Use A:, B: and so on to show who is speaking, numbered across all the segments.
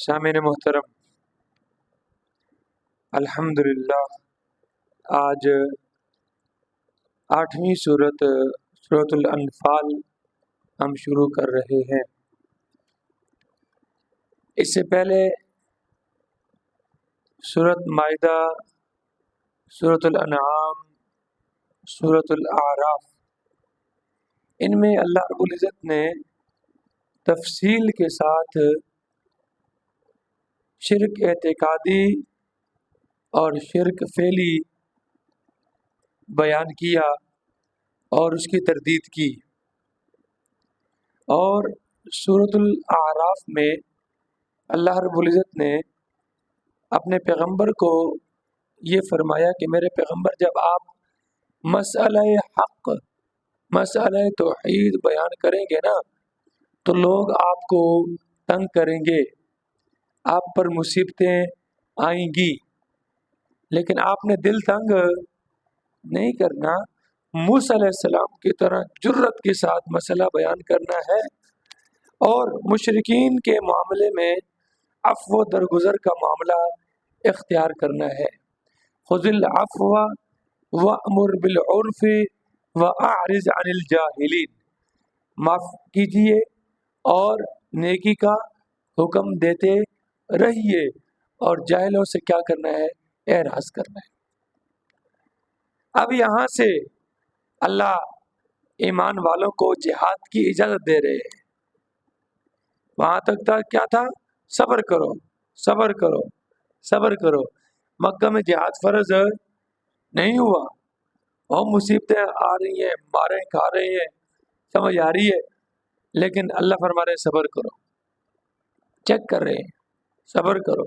A: سامعین محترم، الحمدللہ آج 8ویں سورۃ الانفال ہم شروع کر رہے ہیں۔ اس سے پہلے سورۃ مائدہ، سورۃ الانعام، سورۃ الاعراف، ان میں اللہ رب العزت نے تفصیل کے ساتھ شرک اعتقادی اور شرک فعلی بیان کیا اور اس کی تردید کی، اور سورۃ الاعراف میں اللہ رب العزت نے اپنے پیغمبر کو یہ فرمایا کہ میرے پیغمبر، جب آپ مسئلہ حق، مسئلہ توحید بیان کریں گے نا تو لوگ آپ کو تنگ کریں گے، آپ پر مصیبتیں آئیں گی، لیکن آپ نے دل تنگ نہیں کرنا، موسیٰ علیہ السلام کی طرح جرت کے ساتھ مسئلہ بیان کرنا ہے اور مشرکین کے معاملے میں عفو و درگزر کا معاملہ اختیار کرنا ہے۔ خذ العفو وأمر بالعرف وأعرض عن الجاہلین، معاف کیجیے اور نیکی کا حکم دیتے رہیے اور جاہلوں سے کیا کرنا ہے؟ اعراض کرنا ہے۔ اب یہاں سے اللہ ایمان والوں کو جہاد کی اجازت دے رہے ہیں۔ وہاں تک کیا تھا؟ صبر کرو، صبر کرو، صبر کرو۔ مکہ میں جہاد فرض نہیں ہوا اور مصیبتیں آ رہی ہیں، مارے کھا رہے ہیں، سمجھ آ رہی ہے، لیکن اللہ فرما رہے ہیں صبر کرو، چیک کر رہے ہیں، صبر کرو۔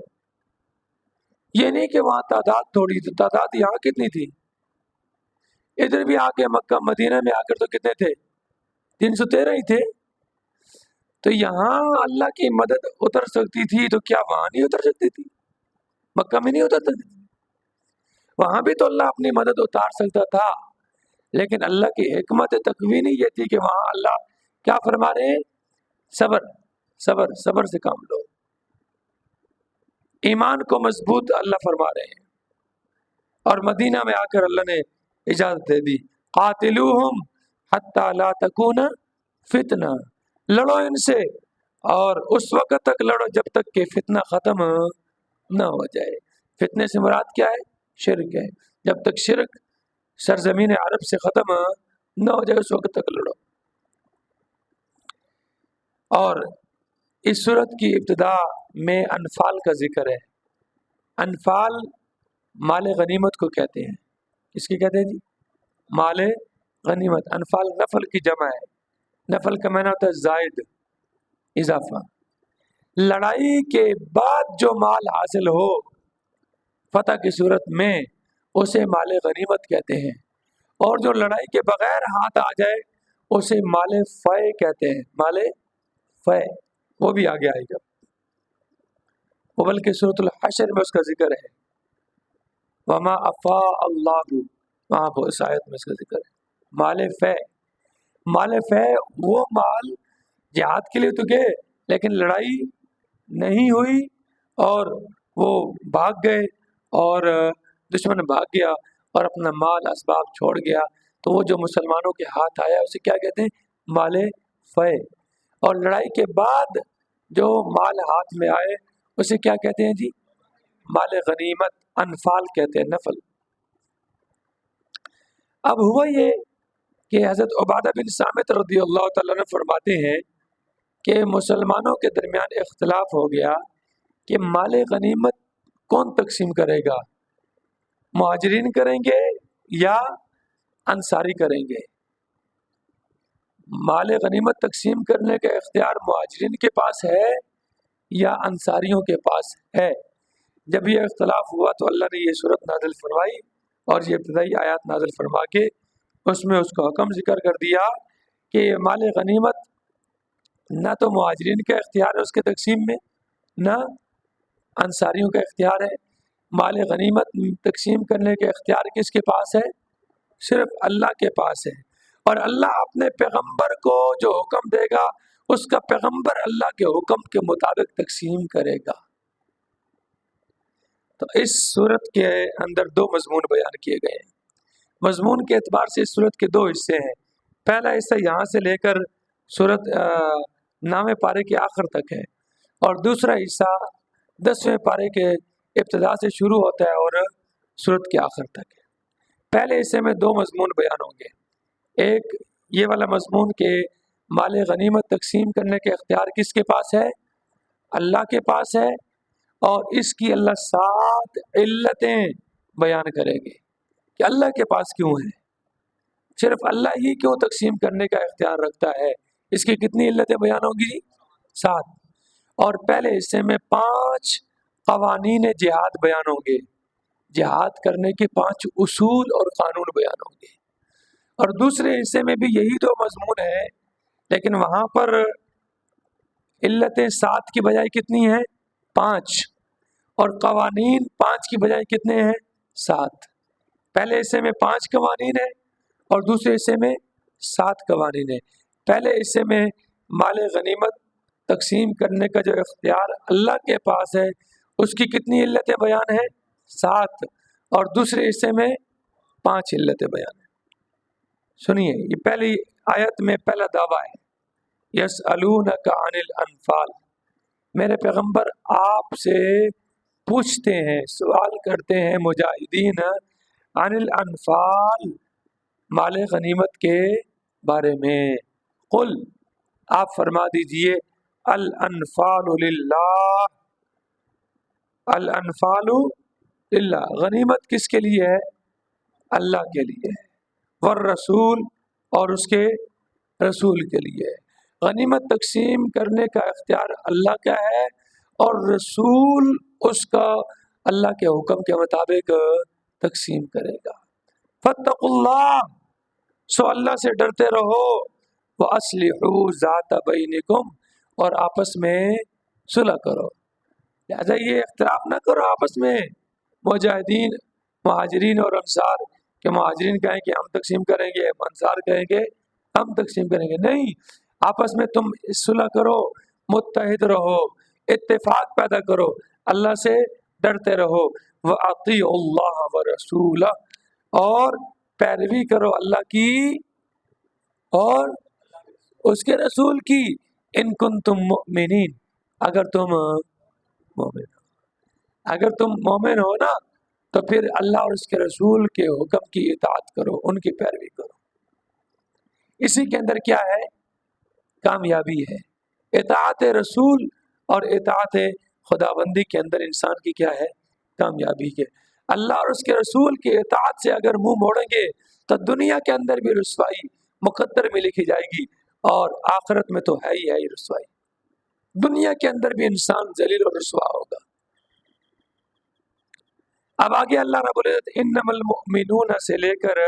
A: یہ نہیں کہ وہاں تعداد تھوڑی تھی، تعداد یہاں کتنی تھی؟ ادھر بھی آ کے مکہ مدینہ میں آ کر تو کتنے تھے؟ 313 ہی تھے۔ تو یہاں اللہ کی مدد اتر سکتی تھی تو کیا وہاں نہیں اتر سکتی تھی؟ مکہ میں نہیں اتر سکتی تھی؟ وہاں بھی تو اللہ اپنی مدد اتار سکتا تھا، لیکن اللہ کی حکمت تکوینی یہ تھی کہ وہاں اللہ کیا فرما رہے ہیں؟ صبر، صبر، صبر سے کام لو۔ ایمان کو مضبوط اللہ فرما رہے ہیں، اور مدینہ میں آ کر اللہ نے اجازت دے دی، قاتلوہم حتی لا تکون فتنہ، لڑو ان سے اور اس وقت تک لڑو جب تک کہ فتنہ ختم نہ ہو جائے۔ فتنے سے مراد کیا ہے؟ شرک ہے۔ جب تک شرک سرزمین عرب سے ختم نہ ہو جائے اس وقت تک لڑو۔ اور اس صورت کی ابتدا میں انفال کا ذکر ہے۔ انفال مال غنیمت کو کہتے ہیں۔ اس کی کہتے ہیں جی؟ مال غنیمت۔ انفال نفل کی جمع ہے۔ نفل کا معنی ہوتا ہے زائد، اضافہ۔ لڑائی کے بعد جو مال حاصل ہو فتح کی صورت میں اسے مال غنیمت کہتے ہیں، اور جو لڑائی کے بغیر ہاتھ آ جائے اسے مال فے کہتے ہیں۔ مال فے وہ بھی آگے آئے گا، وہ بلکہ سورۃ الحشر میں اس کا ذکر ہے۔ وما افاء اللہ، وہاں پر اس آیت میں اس کا ذکر ہے۔ مال فے، مال فے وہ مال جہاد کے لیے تو گئے لیکن لڑائی نہیں ہوئی اور وہ بھاگ گئے اور دشمن بھاگ گیا اور اپنا مال اسباب چھوڑ گیا، تو وہ جو مسلمانوں کے ہاتھ آیا اسے کیا کہتے ہیں؟ مال فے۔ اور لڑائی کے بعد جو مال ہاتھ میں آئے اسے کیا کہتے ہیں جی؟ مال غنیمت، انفال کہتے ہیں، نفل۔ اب ہوا یہ کہ حضرت عبادہ بن صامت رضی اللہ تعالیٰ عنہ فرماتے ہیں کہ مسلمانوں کے درمیان اختلاف ہو گیا کہ مال غنیمت کون تقسیم کرے گا، مہاجرین کریں گے یا انصاری کریں گے؟ مال غنیمت تقسیم کرنے کا اختیار مہاجرین کے پاس ہے یا انصاریوں کے پاس ہے؟ جب یہ اختلاف ہوا تو اللہ نے یہ صورت نازل فرمائی اور یہ ابتدائی آیات نازل فرما کے اس میں اس کا حکم ذکر کر دیا کہ مال غنیمت نہ تو مہاجرین کا اختیار ہے اس کے تقسیم میں، نہ انصاریوں کا اختیار ہے۔ مال غنیمت تقسیم کرنے کے اختیار کس کے پاس ہے؟ صرف اللہ کے پاس ہے، اور اللہ اپنے پیغمبر کو جو حکم دے گا اس کا پیغمبر اللہ کے حکم کے مطابق تقسیم کرے گا۔ تو اس صورت کے اندر دو مضمون بیان کیے گئے ہیں۔ مضمون کے اعتبار سے اس صورت کے دو حصے ہیں۔ پہلا حصہ یہاں سے لے کر صورت 9ویں پارے کے آخر تک ہے، اور دوسرا حصہ 10ویں پارے کے ابتدا سے شروع ہوتا ہے اور صورت کے آخر تک ہے۔ پہلے حصے میں دو مضمون بیان ہوں گے۔ ایک یہ والا مضمون کہ مال غنیمت تقسیم کرنے کے اختیار کس کے پاس ہے؟ اللہ کے پاس ہے، اور اس کی اللہ 7 علتیں بیان کریں گے کہ اللہ کے پاس کیوں ہے، صرف اللہ ہی کیوں تقسیم کرنے کا اختیار رکھتا ہے۔ اس کی کتنی علتیں بیان ہوں گی؟ 7۔ اور پہلے حصے میں 5 قوانین جہاد بیان ہوں گے، جہاد کرنے کے 5 اصول اور قانون بیان ہوں گے۔ اور دوسرے حصے میں بھی یہی دو مضمون ہیں، لیکن وہاں پر علتیں 7 کی بجائے کتنی ہیں؟ 5، اور قوانین 5 کی بجائے کتنے ہیں؟ 7۔ پہلے حصے میں 5 قوانین ہیں اور دوسرے حصے میں 7 قوانین ہیں۔ پہلے حصے میں مال غنیمت تقسیم کرنے کا جو اختیار اللہ کے پاس ہے، اس کی کتنی علتیں بیان ہیں؟ 7، اور دوسرے حصے میں 5 علتیں بیان ہیں۔ سنیے، یہ پہلی آیت میں پہلا دعویٰ ہے، یسألونک عن الانفال، میرے پیغمبر آپ سے پوچھتے ہیں، سوال کرتے ہیں مجاہدین عن الانفال، مال غنیمت کے بارے میں۔ قل، آپ فرما دیجئے، الانفال للہ، الانفال للہ، غنیمت کس کے لیے ہے؟ اللہ کے لیے ہے، والرسول، اور اس کے رسول کے لیے ہے۔ غنیمت تقسیم کرنے کا اختیار اللہ کا ہے، اور رسول اس کا اللہ کے حکم کے مطابق تقسیم کرے گا۔ فاتقوا اللہ، سو اللہ سے ڈرتے رہو، وَأَصْلِحُوا ذَاتَ بَيْنِكُمْ، اور آپس میں صلح کرو۔ لہذا یہ اختلاف نہ کرو آپس میں، مجاہدین، مہاجرین اور انصار، کہ مہاجرین کہیں کہ ہم تقسیم کریں گے، انصار کہیں گے ہم تقسیم کریں گے، نہیں، آپس میں تم صلح کرو، متحد رہو، اتفاق پیدا کرو، اللہ سے ڈرتے رہو۔ وَأَطِيعُوا اللَّهَ وَرَسُولَهُ، اور پیروی کرو اللہ کی اور اس کے رسول کی، ان کنتم مؤمنین، اگر تم مومن ہو، اگر تم مومن ہو نا، تو پھر اللہ اور اس کے رسول کے حکم کی اطاعت کرو، ان کی پیروی کرو۔ اسی کے اندر کیا ہے؟ کامیابی ہے۔ اطاعت رسول اور اطاعت خداوندی کے اندر انسان کی کیا ہے؟ کامیابی ہے۔ اللہ اور اس کے رسول کی اطاعت سے اگر منہ موڑیں گے تو دنیا کے اندر بھی رسوائی مقدر میں لکھی جائے گی، اور آخرت میں تو ہے ہی رسوائی، دنیا کے اندر بھی انسان ذلیل اور رسوا ہوگا۔ اب آگے اللہ رب العزت انما المؤمنون سے لے کر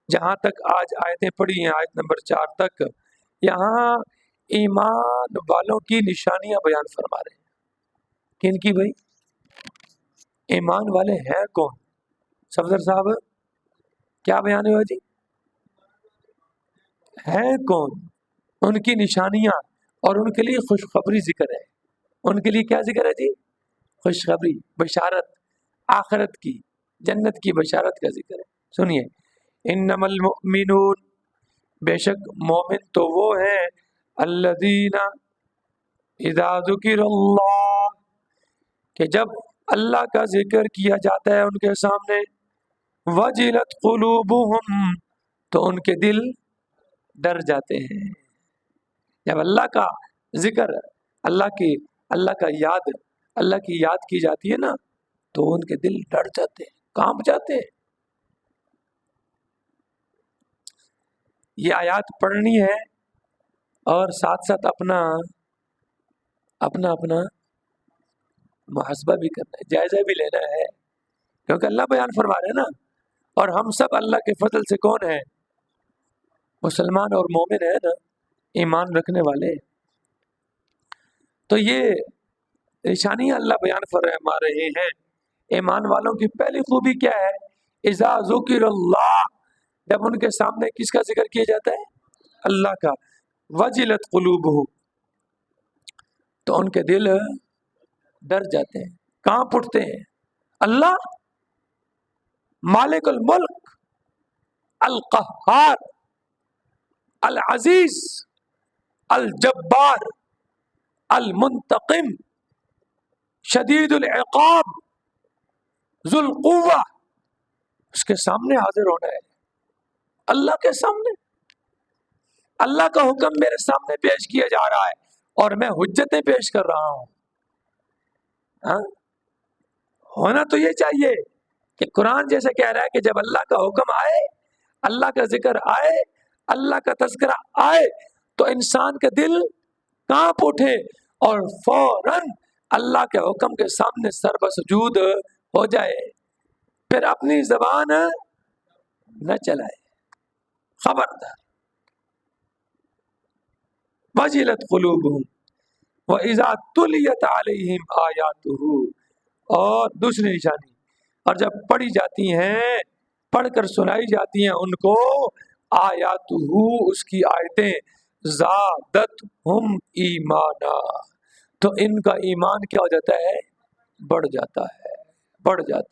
A: جہاں تک آج آیتیں پڑھی ہیں، آیت نمبر 4 تک، یہاں ایمان والوں کی نشانیاں بیان فرما رہے ہیں۔ کن کی بھائی؟ ایمان والے ہیں کون؟ صفدر صاحب کیا بیان ہوا جی؟ ہیں کون؟ ان کی نشانیاں، اور ان کے لیے خوشخبری ذکر ہے۔ ان کے لیے کیا ذکر ہے جی؟ خوشخبری، بشارت، آخرت کی، جنت کی بشارت کا ذکر ہے۔ سنیے، انما المؤمنون، بے شک مومن تو وہ ہیں، الذین اذا ذکر اللہ، کہ جب اللہ کا ذکر کیا جاتا ہے ان کے سامنے، وجلت قلوبہم، تو ان کے دل ڈر جاتے ہیں۔ جب اللہ کا ذکر، اللہ کی یاد کی جاتی ہے نا، تو ان کے دل ڈر جاتے ہیں، کانپ جاتے ہیں۔ یہ آیات پڑھنی ہے اور ساتھ ساتھ اپنا محاسبہ بھی کرنا ہے، جائزہ بھی لینا ہے، کیونکہ اللہ بیان فرما رہے ہیں نا، اور ہم سب اللہ کے فضل سے کون ہیں؟ مسلمان اور مومن ہیں نا، ایمان رکھنے والے۔ تو یہ نشانیاں اللہ بیان فرما رہے ہیں۔ ایمان والوں کی پہلی خوبی کیا ہے؟ اذا ذکر اللہ، جب ان کے سامنے کس کا ذکر کیا جاتا ہے؟ اللہ کا، وجلت قلوبہم، تو ان کے دل ڈر جاتے ہیں، کانپ اٹھتے ہیں، اللہ مالک الملک، القہار، العزیز، الجبار، المنتقم، شدید العقاب، ذو القوہ، اس کے سامنے حاضر ہونا ہے، اللہ کے سامنے۔ اللہ کا حکم میرے سامنے پیش کیا جا رہا ہے اور میں حجتیں پیش کر رہا ہوں۔ ہاں؟ ہونا تو یہ چاہیے کہ قرآن جیسے کہہ رہا ہے کہ جب اللہ کا حکم آئے، اللہ کا ذکر آئے، اللہ کا تذکرہ آئے تو انسان کا دل کانپ اٹھے اور فوراً اللہ کے حکم کے سامنے سر بسجود ہو جائے، پھر اپنی زبان نہ چلائے، خبردار۔ وجلت قلوبہم وَإِذَا تُلِيَتْ عَلَيْهِمْ آیاتہ، اور دوسری نشانی، اور جب پڑھی جاتی ہیں، پڑھ کر سنائی جاتی ہیں ان کو آیاتہ، اس کی آیتیں، زادتہم ایمانا، تو ان کا ایمان کیا ہو جاتا ہے؟ بڑھ جاتا ہے، بڑھ جاتا ہے۔